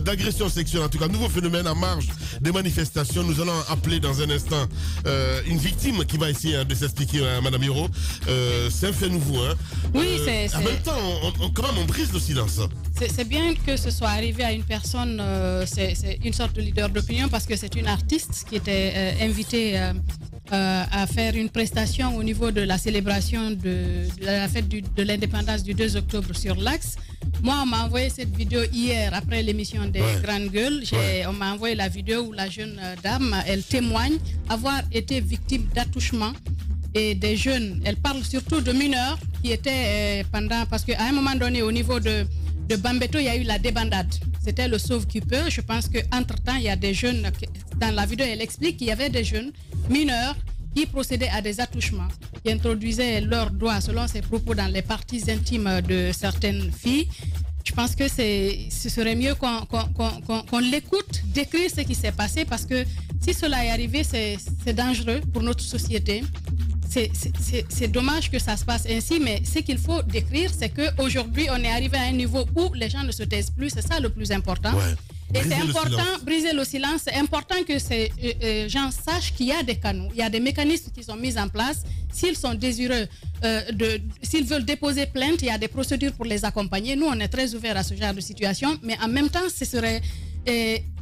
d'agression sexuelle, en tout cas, nouveau phénomène en marge des manifestations. Nous allons appeler dans un instant une victime qui va essayer de s'expliquer à Madame Hiro. C'est un fait nouveau. Hein. Oui, c'est... En même temps, quand même, on brise le silence. C'est bien que ce soit arrivé à une personne, c'est une sorte de leader d'opinion parce que c'est une artiste qui était invitée à faire une prestation au niveau de la célébration de la fête de l'indépendance du 2 octobre sur l'Axe. Moi, on m'a envoyé cette vidéo hier après l'émission des Grandes Gueules. On m'a envoyé la vidéo où la jeune dame, elle témoigne avoir été victime d'attouchements et des jeunes. Elle parle surtout de mineurs qui étaient parce qu'à un moment donné, au niveau de Bambeto, il y a eu la débandade. C'était le sauve-qui-peut. Je pense qu'entre-temps, il y a des jeunes, dans la vidéo, elle explique qu'il y avait des jeunes mineurs qui procédaient à des attouchements, qui introduisaient leurs doigts, selon ses propos, dans les parties intimes de certaines filles. Je pense que ce serait mieux qu'on l'écoute décrire ce qui s'est passé, parce que si cela est arrivé, c'est dangereux pour notre société. C'est dommage que ça se passe ainsi, mais ce qu'il faut décrire, c'est qu'aujourd'hui, on est arrivé à un niveau où les gens ne se taisent plus. C'est ça le plus important. Ouais. Et c'est important, briser le silence, c'est important que ces gens sachent qu'il y a des canaux, il y a des mécanismes qui sont mis en place. S'ils sont désireux, s'ils veulent déposer plainte, il y a des procédures pour les accompagner. Nous, on est très ouverts à ce genre de situation, mais en même temps, ce serait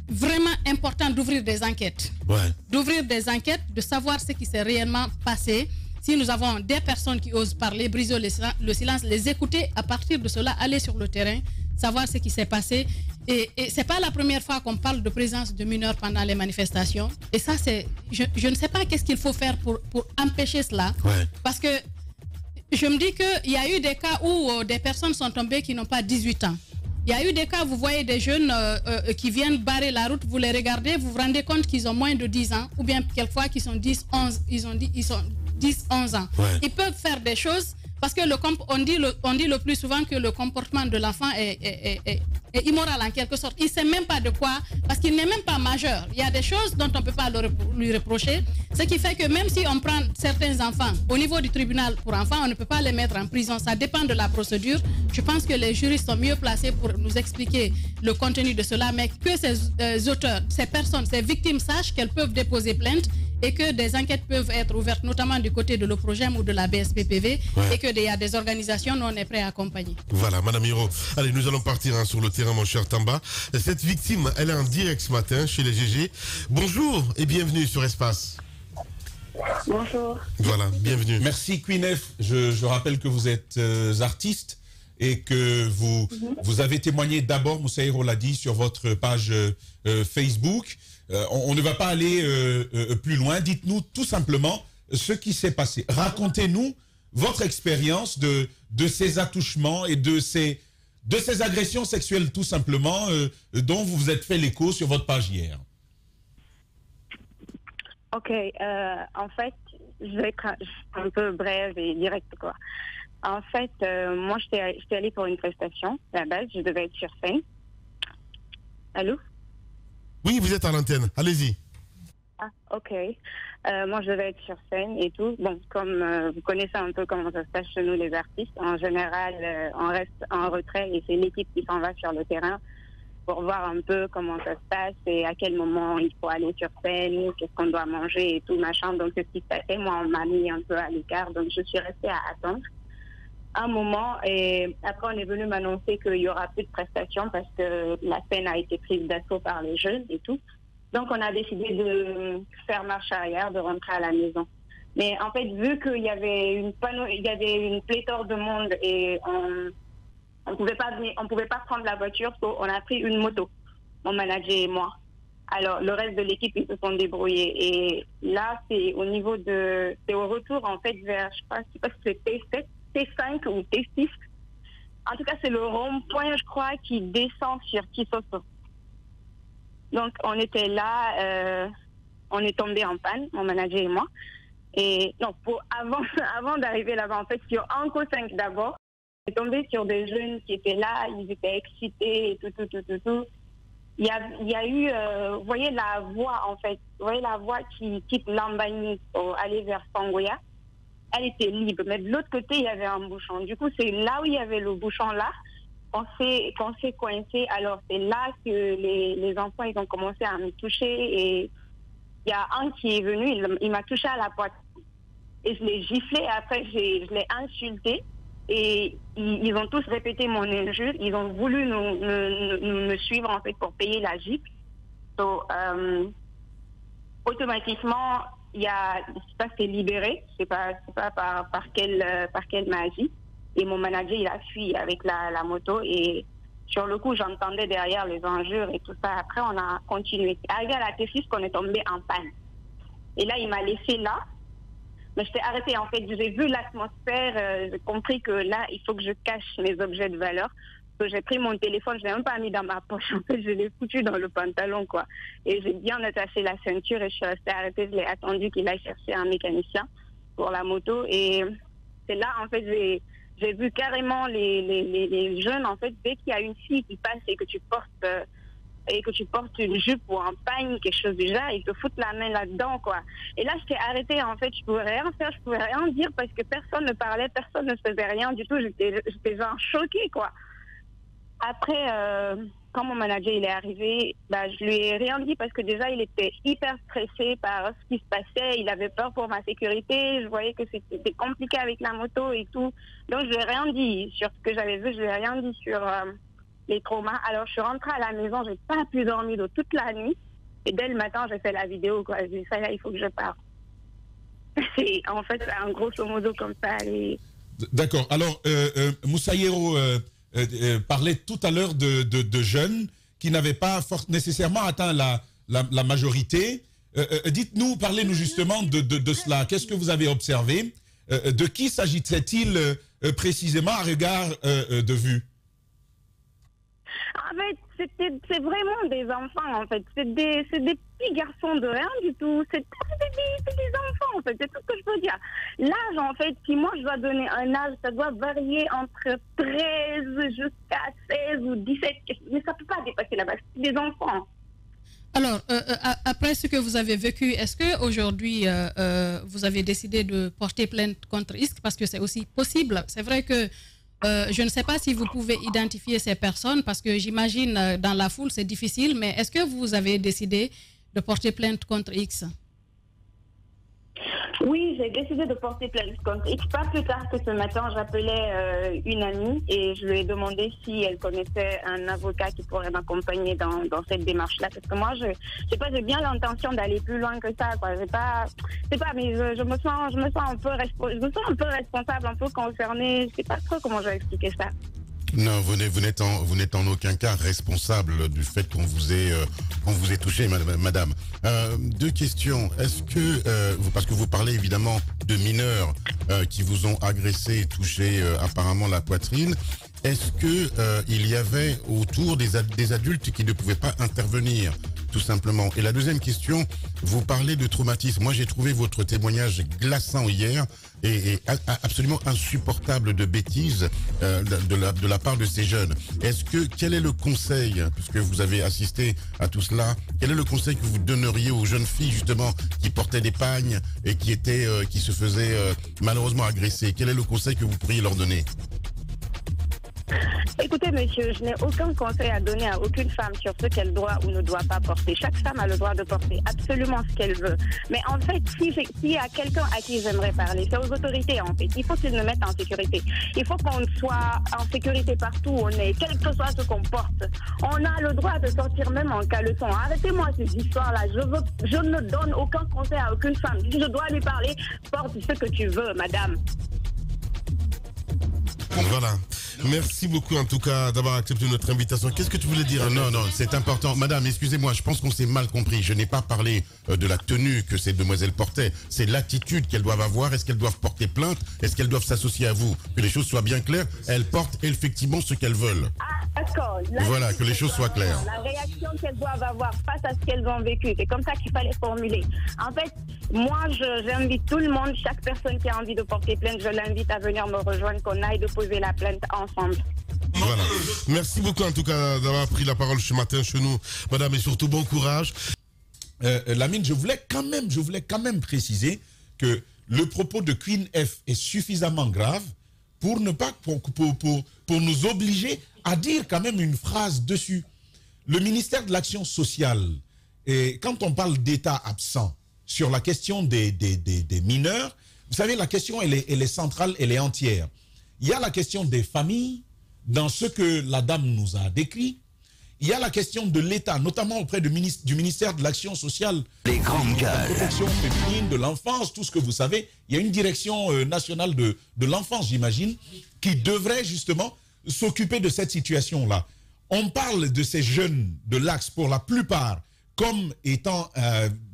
vraiment important d'ouvrir des enquêtes. D'ouvrir des enquêtes, de savoir ce qui s'est réellement passé. Si nous avons des personnes qui osent parler, briser le silence, les écouter, à partir de cela, aller sur le terrain, savoir ce qui s'est passé. Et ce n'est pas la première fois qu'on parle de présence de mineurs pendant les manifestations. Et ça, je ne sais pas qu'est-ce qu'il faut faire pour empêcher cela. Parce que je me dis qu'il y a eu des cas où des personnes sont tombées qui n'ont pas 18 ans. Il y a eu des cas, vous voyez des jeunes qui viennent barrer la route, vous les regardez, vous vous rendez compte qu'ils ont moins de 10 ans, ou bien quelquefois qu'ils sont 10, 11, ils sont 10, 11 ans. Ils peuvent faire des choses parce que on dit le plus souvent que le comportement de l'enfant est immoral en quelque sorte. Il ne sait même pas de quoi, parce qu'il n'est même pas majeur. Il y a des choses dont on ne peut pas lui reprocher. Ce qui fait que même si on prend certains enfants au niveau du tribunal pour enfants, on ne peut pas les mettre en prison. Ça dépend de la procédure. Je pense que les juristes sont mieux placés pour nous expliquer le contenu de cela, mais que ces auteurs, ces personnes, ces victimes sachent qu'elles peuvent déposer plainte et que des enquêtes peuvent être ouvertes, notamment du côté de l'OPROGEM ou de la BSPPV, et qu'il y a des organisations, nous on est prêts à accompagner. Voilà, Madame Hiro. Allez, nous allons partir sur le terrain, mon cher Tamba. Cette victime, elle est en direct ce matin chez les GG. Bonjour et bienvenue sur Espace. Bonjour. Voilà, bienvenue. Merci Queen F. Je rappelle que vous êtes artiste et que vous avez témoigné d'abord, Moussa Hiro l'a dit, sur votre page Facebook. On ne va pas aller plus loin. Dites-nous tout simplement ce qui s'est passé. Racontez-nous votre expérience de ces attouchements et de ces agressions sexuelles tout simplement dont vous vous êtes fait l'écho sur votre page hier. Ok, en fait, je vais être un peu brève et directe, quoi. En fait, moi, j'étais allée pour une prestation. À la base, je devais être sur scène. Allô? Oui, vous êtes à l'antenne. Allez-y. Ah, ok. Moi, je devais être sur scène et tout. Bon, comme vous connaissez un peu comment ça se passe chez nous, les artistes, en général, on reste en retrait et c'est l'équipe qui s'en va sur le terrain pour voir un peu comment ça se passe et à quel moment il faut aller sur scène, qu'est-ce qu'on doit manger et tout, machin. Donc, c'est ce qui se passait. Moi, on m'a mis un peu à l'écart, donc je suis restée à attendre un moment et après, on est venu m'annoncer qu'il y aura plus de prestations parce que la scène a été prise d'assaut par les jeunes et tout. Donc, on a décidé de faire marche arrière, de rentrer à la maison. Mais en fait, vu qu'il y avait une pléthore de monde et on pouvait pas prendre la voiture, donc on a pris une moto, mon manager et moi. Alors, le reste de l'équipe, ils se sont débrouillés. Et là, c'est au retour, en fait, vers, je sais pas si c'est T7, T5 ou T6. En tout cas, c'est le rond-point, je crois, qui descend sur Kisoso. Donc, on était là, on est tombé en panne, mon manager et moi. Et non, avant d'arriver là-bas, en fait, sur Anco 5 d'abord, on est tombé sur des jeunes qui étaient là, ils étaient excités et tout. Il y a eu, vous voyez la voie, en fait, vous voyez la voie qui quitte Lambani pour aller vers Sangoya. Elle était libre, mais de l'autre côté, il y avait un bouchon. Du coup, c'est là où il y avait le bouchon là qu'on s'est coincé. Alors c'est là que les enfants ils ont commencé à me toucher et il y a un qui est venu, il m'a touché à la poitrine et je l'ai giflé. Après je l'ai insulté et ils ont tous répété mon injure. Ils ont voulu me suivre en fait pour payer la gifle. So, automatiquement ça s'est libéré. Je sais pas par quelle magie. Et mon manager, il a fui avec la moto. Et sur le coup, j'entendais derrière les injures et tout ça. Après, on a continué. Arrivé à la T6, qu'on est tombé en panne. Et là, il m'a laissé là. Mais je t'ai arrêté. En fait, j'ai vu l'atmosphère. J'ai compris que là, il faut que je cache mes objets de valeur. Donc, j'ai pris mon téléphone. Je ne l'ai même pas mis dans ma poche. En fait, je l'ai foutu dans le pantalon, quoi. Et j'ai bien attaché la ceinture et je suis restée arrêtée. Je l'ai attendu qu'il aille chercher un mécanicien pour la moto. Et c'est là, en fait, j'ai vu carrément les jeunes, en fait, dès qu'il y a une fille qui passe et que tu portes une jupe ou un pagne, quelque chose du genre, ils te foutent la main là-dedans, quoi. Et là, j'étais arrêtée, en fait, je pouvais rien faire, je pouvais rien dire parce que personne ne parlait, personne ne faisait rien du tout. J'étais genre choquée, quoi. Après, quand mon manager il est arrivé, je lui ai rien dit parce que déjà il était hyper stressé par ce qui se passait. Il avait peur pour ma sécurité. Je voyais que c'était compliqué avec la moto et tout. Donc je lui ai rien dit sur ce que j'avais vu. Je lui ai rien dit sur les traumas. Alors je suis rentrée à la maison. J'ai pas pu dormir de toute la nuit. Et dès le matin, j'ai fait la vidéo, quoi. J'ai dit ça là, il faut que je parte. C'est en fait un grosso modo comme ça. D'accord. Alors Moussaïro parlait tout à l'heure de jeunes qui n'avaient pas nécessairement atteint la majorité. Dites-nous, parlez-nous justement de cela. Qu'est-ce que vous avez observé? De qui s'agissait-il précisément à regard de vue? En fait, c'est vraiment des enfants, en fait. C'est des petits garçons de rien du tout. C'est des enfants, en fait. C'est tout ce que je peux dire. L'âge, en fait, si moi je dois donner un âge, ça doit varier entre 13 jusqu'à 16 ou 17. Mais ça ne peut pas dépasser là-bas. C'est des enfants. Alors, après ce que vous avez vécu, est-ce qu'aujourd'hui, vous avez décidé de porter plainte contre ISK? Parce que c'est aussi possible. C'est vrai que je ne sais pas si vous pouvez identifier ces personnes, parce que j'imagine dans la foule, c'est difficile, mais est-ce que vous avez décidé de porter plainte contre X? Oui, j'ai décidé de porter plainte contre X. Pas plus tard que ce matin, j'appelais une amie et je lui ai demandé si elle connaissait un avocat qui pourrait m'accompagner dans cette démarche-là. Parce que moi, j'ai bien l'intention d'aller plus loin que ça, quoi. Mais je me sens un peu responsable, un peu concernée. Je sais pas trop comment je vais expliquer ça. Non, vous n'êtes en aucun cas responsable du fait qu'on vous ait touché, madame. Deux questions. Est-ce que, parce que vous parlez évidemment de mineurs qui vous ont agressé et touché apparemment la poitrine, est-ce que il y avait autour des adultes qui ne pouvaient pas intervenir, tout simplement? Et la deuxième question, vous parlez de traumatisme. Moi, j'ai trouvé votre témoignage glaçant hier et absolument insupportable de bêtises de la part de ces jeunes. Quel est le conseil, puisque vous avez assisté à tout cela, quel est le conseil que vous donneriez aux jeunes filles justement qui portaient des pagnes et qui se faisaient malheureusement agresser? Quel est le conseil que vous pourriez leur donner? Écoutez, monsieur, je n'ai aucun conseil à donner à aucune femme sur ce qu'elle doit ou ne doit pas porter. Chaque femme a le droit de porter absolument ce qu'elle veut. Mais en fait, s'il y a quelqu'un à qui j'aimerais parler, c'est aux autorités, en fait. Il faut qu'ils nous mettent en sécurité. Il faut qu'on soit en sécurité partout où on est, quel que soit ce qu'on porte. On a le droit de sortir même en caleçon. Arrêtez-moi ces histoires-là. Je ne donne aucun conseil à aucune femme. Si je dois lui parler, porte ce que tu veux, madame. Voilà. Merci beaucoup en tout cas d'avoir accepté notre invitation. Qu'est-ce que tu voulais dire? Non, c'est important. Madame, excusez-moi, je pense qu'on s'est mal compris. Je n'ai pas parlé de la tenue que ces demoiselles portaient. C'est l'attitude qu'elles doivent avoir. Est-ce qu'elles doivent porter plainte? Est-ce qu'elles doivent s'associer à vous? Que les choses soient bien claires. Elles portent effectivement ce qu'elles veulent. Ah, d'accord. Voilà, que les choses soient claires. La réaction qu'elles doivent avoir face à ce qu'elles ont vécu, c'est comme ça qu'il fallait formuler. En fait, moi, j'invite tout le monde, chaque personne qui a envie de porter plainte, je l'invite à venir me rejoindre, qu'on aille déposer la plainte ensemble. Voilà. Merci beaucoup en tout cas d'avoir pris la parole ce matin chez nous, madame, et surtout bon courage. Lamine, je voulais quand même préciser que le propos de Queen F est suffisamment grave pour nous obliger à dire quand même une phrase dessus. Le ministère de l'Action sociale, et quand on parle d'État absent sur la question des mineurs, vous savez, la question, elle est centrale, elle est entière. Il y a la question des familles, dans ce que la dame nous a décrit. Il y a la question de l'État, notamment auprès du ministère de l'Action sociale. Les grandes gueules. La protection féminine, de l'enfance, tout ce que vous savez. Il y a une direction nationale de l'enfance, j'imagine, qui devrait justement s'occuper de cette situation-là. On parle de ces jeunes de l'Axe, pour la plupart, comme étant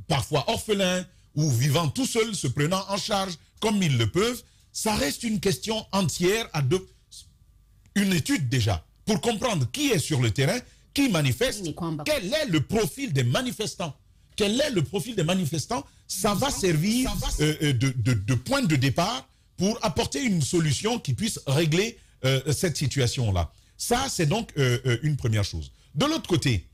parfois orphelins ou vivant tout seuls, se prenant en charge comme ils le peuvent. Ça reste une question entière, une étude déjà, pour comprendre qui est sur le terrain, qui manifeste, quel est le profil des manifestants. Quel est le profil des manifestants? Ça va servir de point de départ pour apporter une solution qui puisse régler cette situation-là. Ça, c'est donc une première chose. De l'autre côté,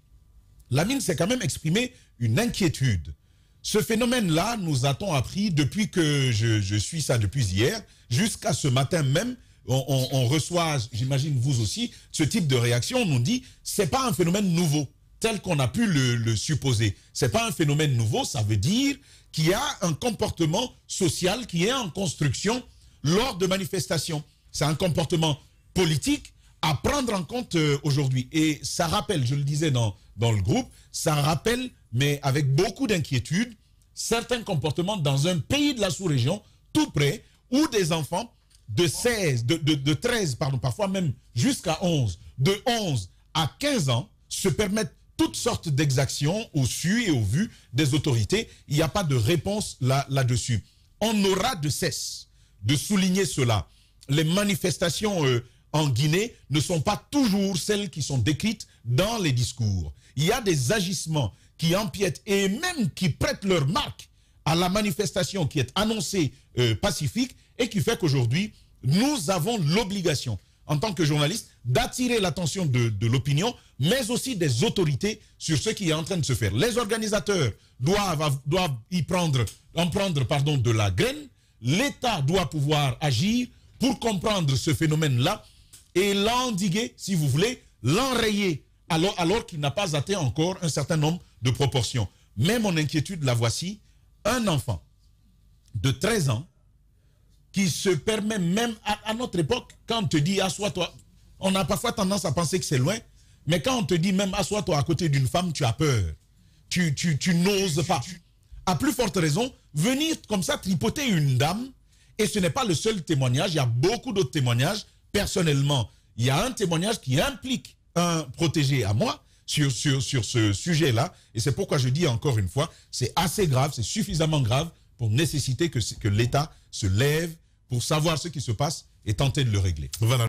la mine s'est quand même exprimé une inquiétude. Ce phénomène-là, nous a-t-on appris depuis que je suis ça depuis hier, jusqu'à ce matin même, on reçoit, j'imagine vous aussi, ce type de réaction. On nous dit, c'est pas un phénomène nouveau, tel qu'on a pu le supposer. C'est pas un phénomène nouveau, ça veut dire qu'il y a un comportement social qui est en construction lors de manifestations. C'est un comportement politique à prendre en compte aujourd'hui. Et ça rappelle, je le disais dans le groupe, ça rappelle, mais avec beaucoup d'inquiétude, certains comportements dans un pays de la sous-région, tout près, où des enfants de 13, parfois même jusqu'à 11, de 11 à 15 ans, se permettent toutes sortes d'exactions au su et au vu des autorités. Il n'y a pas de réponse là-dessus. On aura de cesse de souligner cela. Les manifestations en Guinée ne sont pas toujours celles qui sont décrites dans les discours. Il y a des agissements qui empiètent et même qui prêtent leur marque à la manifestation qui est annoncée pacifique, et qui fait qu'aujourd'hui, nous avons l'obligation, en tant que journalistes, d'attirer l'attention de l'opinion, mais aussi des autorités sur ce qui est en train de se faire. Les organisateurs doivent en prendre de la graine. L'État doit pouvoir agir pour comprendre ce phénomène-là et l'endiguer, si vous voulez, l'enrayer, alors qu'il n'a pas atteint encore un certain nombre de proportions. Mais mon inquiétude, la voici, un enfant de 13 ans qui se permet même à notre époque, quand on te dit assois-toi, on a parfois tendance à penser que c'est loin, mais quand on te dit même assois-toi à côté d'une femme, tu as peur. Tu n'oses pas. À plus forte raison, venir comme ça tripoter une dame, et ce n'est pas le seul témoignage, il y a beaucoup d'autres témoignages. Personnellement, il y a un témoignage qui implique un protégé à moi sur ce sujet-là, et c'est pourquoi je dis encore une fois, c'est assez grave, c'est suffisamment grave pour nécessiter que l'État se lève pour savoir ce qui se passe et tenter de le régler. Voilà.